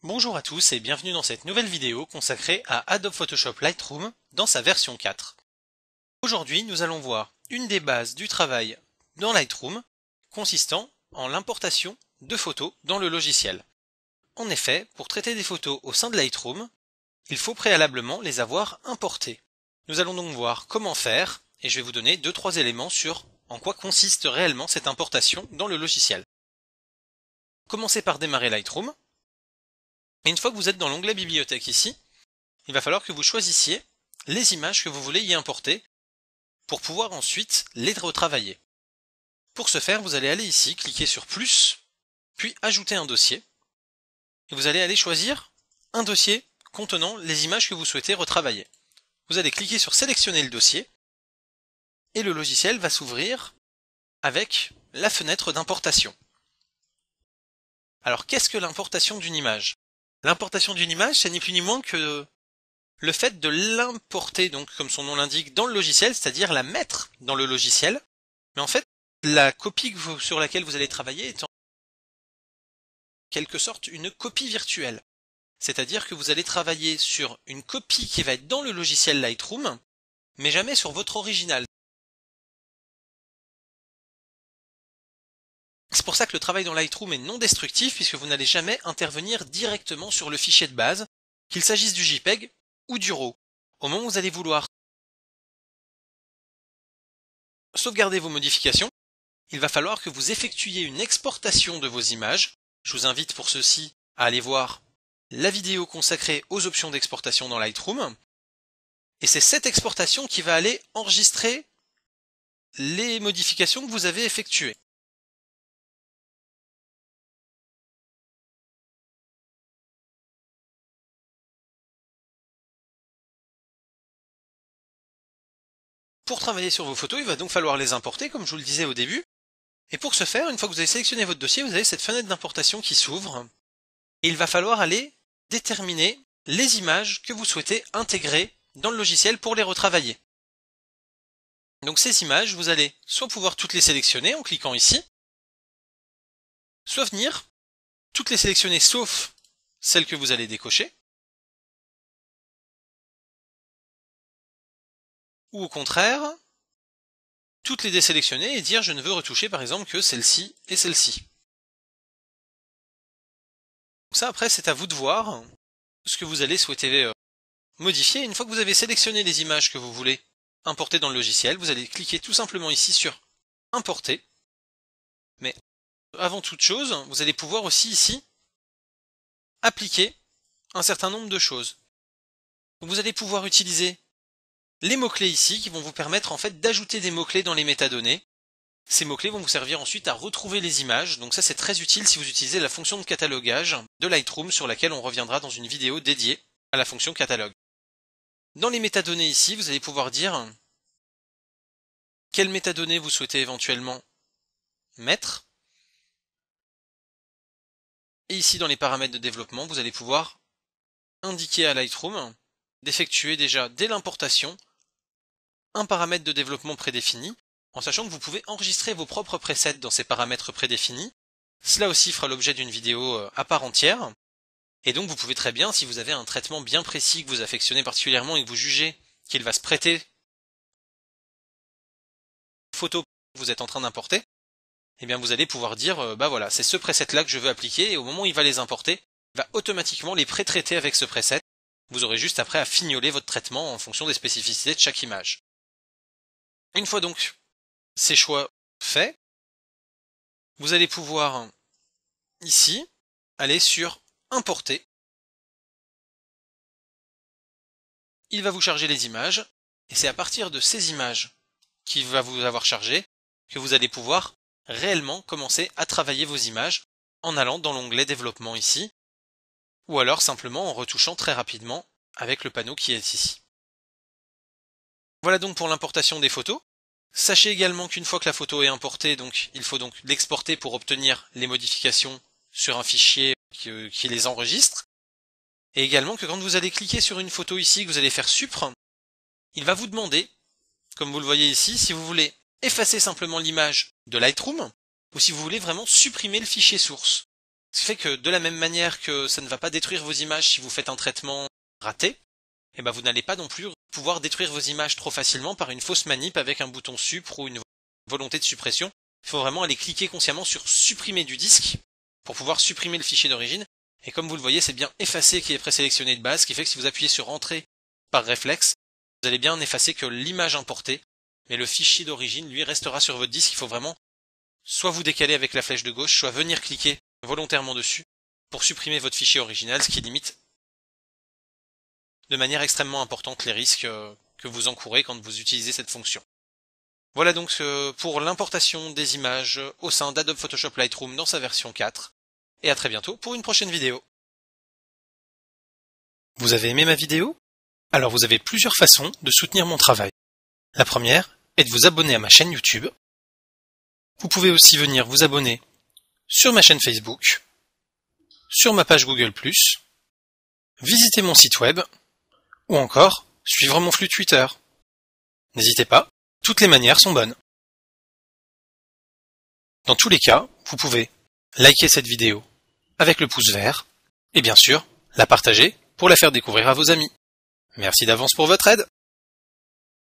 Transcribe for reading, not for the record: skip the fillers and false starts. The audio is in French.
Bonjour à tous et bienvenue dans cette nouvelle vidéo consacrée à Adobe Photoshop Lightroom dans sa version 4. Aujourd'hui, nous allons voir une des bases du travail dans Lightroom consistant en l'importation de photos dans le logiciel. En effet, pour traiter des photos au sein de Lightroom, il faut préalablement les avoir importées. Nous allons donc voir comment faire et je vais vous donner 2-3 éléments sur en quoi consiste réellement cette importation dans le logiciel. Commencez par démarrer Lightroom. Et une fois que vous êtes dans l'onglet Bibliothèque ici, il va falloir que vous choisissiez les images que vous voulez y importer pour pouvoir ensuite les retravailler. Pour ce faire, vous allez aller ici, cliquer sur Plus, puis Ajouter un dossier. Et vous allez aller choisir un dossier contenant les images que vous souhaitez retravailler. Vous allez cliquer sur Sélectionner le dossier et le logiciel va s'ouvrir avec la fenêtre d'importation. Alors qu'est-ce que l'importation d'une image ? L'importation d'une image, c'est ni plus ni moins que le fait de l'importer, donc comme son nom l'indique, dans le logiciel, c'est-à-dire la mettre dans le logiciel. Mais en fait, la copie sur laquelle vous allez travailler est en quelque sorte une copie virtuelle. C'est-à-dire que vous allez travailler sur une copie qui va être dans le logiciel Lightroom, mais jamais sur votre original. C'est pour ça que le travail dans Lightroom est non destructif puisque vous n'allez jamais intervenir directement sur le fichier de base, qu'il s'agisse du JPEG ou du RAW. Au moment où vous allez vouloir sauvegarder vos modifications, il va falloir que vous effectuiez une exportation de vos images. Je vous invite pour ceci à aller voir la vidéo consacrée aux options d'exportation dans Lightroom. Et c'est cette exportation qui va aller enregistrer les modifications que vous avez effectuées. Pour travailler sur vos photos, il va donc falloir les importer, comme je vous le disais au début. Et pour ce faire, une fois que vous avez sélectionné votre dossier, vous avez cette fenêtre d'importation qui s'ouvre. Et il va falloir aller déterminer les images que vous souhaitez intégrer dans le logiciel pour les retravailler. Donc ces images, vous allez soit pouvoir toutes les sélectionner en cliquant ici, soit venir toutes les sélectionner sauf celles que vous allez décocher, ou au contraire, toutes les désélectionner et dire je ne veux retoucher par exemple que celle-ci et celle-ci. Ça après c'est à vous de voir ce que vous allez souhaiter modifier. Une fois que vous avez sélectionné les images que vous voulez importer dans le logiciel, vous allez cliquer tout simplement ici sur Importer. Mais avant toute chose, vous allez pouvoir aussi ici appliquer un certain nombre de choses. Donc vous allez pouvoir utiliser les mots-clés ici qui vont vous permettre en fait d'ajouter des mots-clés dans les métadonnées. Ces mots-clés vont vous servir ensuite à retrouver les images, donc ça c'est très utile si vous utilisez la fonction de catalogage de Lightroom sur laquelle on reviendra dans une vidéo dédiée à la fonction catalogue. Dans les métadonnées ici, vous allez pouvoir dire quelles métadonnées vous souhaitez éventuellement mettre. Et ici dans les paramètres de développement, vous allez pouvoir indiquer à Lightroom d'effectuer déjà dès l'importation un paramètre de développement prédéfini, en sachant que vous pouvez enregistrer vos propres presets dans ces paramètres prédéfinis. Cela aussi fera l'objet d'une vidéo à part entière. Et donc vous pouvez très bien, si vous avez un traitement bien précis que vous affectionnez particulièrement et que vous jugez qu'il va se prêter aux photos que vous êtes en train d'importer, eh bien vous allez pouvoir dire, bah voilà, c'est ce preset-là que je veux appliquer, et au moment où il va les importer, il va automatiquement les pré-traiter avec ce preset. Vous aurez juste après à fignoler votre traitement en fonction des spécificités de chaque image. Une fois donc ces choix faits, vous allez pouvoir ici aller sur Importer. Il va vous charger les images et c'est à partir de ces images qu'il va vous avoir chargé que vous allez pouvoir réellement commencer à travailler vos images en allant dans l'onglet développement ici ou alors simplement en retouchant très rapidement avec le panneau qui est ici. Voilà donc pour l'importation des photos. Sachez également qu'une fois que la photo est importée, donc, il faut donc l'exporter pour obtenir les modifications sur un fichier qui les enregistre. Et également que quand vous allez cliquer sur une photo ici, que vous allez faire Supr, il va vous demander, comme vous le voyez ici, si vous voulez effacer simplement l'image de Lightroom, ou si vous voulez vraiment supprimer le fichier source. Ce qui fait que de la même manière que ça ne va pas détruire vos images si vous faites un traitement raté, et ben vous n'allez pas non plus pouvoir détruire vos images trop facilement par une fausse manip avec un bouton supr ou une volonté de suppression. Il faut vraiment aller cliquer consciemment sur supprimer du disque pour pouvoir supprimer le fichier d'origine. Et comme vous le voyez, c'est bien effacer qui est présélectionné de base, ce qui fait que si vous appuyez sur entrée par réflexe, vous allez bien effacer que l'image importée, mais le fichier d'origine, lui, restera sur votre disque. Il faut vraiment soit vous décaler avec la flèche de gauche, soit venir cliquer volontairement dessus pour supprimer votre fichier original, ce qui limite de manière extrêmement importante les risques que vous encourez quand vous utilisez cette fonction. Voilà donc pour l'importation des images au sein d'Adobe Photoshop Lightroom dans sa version 4, et à très bientôt pour une prochaine vidéo. Vous avez aimé ma vidéo? Alors vous avez plusieurs façons de soutenir mon travail. La première est de vous abonner à ma chaîne YouTube. Vous pouvez aussi venir vous abonner sur ma chaîne Facebook, sur ma page Google+, visiter mon site web, ou encore suivre mon flux Twitter. N'hésitez pas, toutes les manières sont bonnes. Dans tous les cas, vous pouvez liker cette vidéo avec le pouce vert, et bien sûr, la partager pour la faire découvrir à vos amis. Merci d'avance pour votre aide.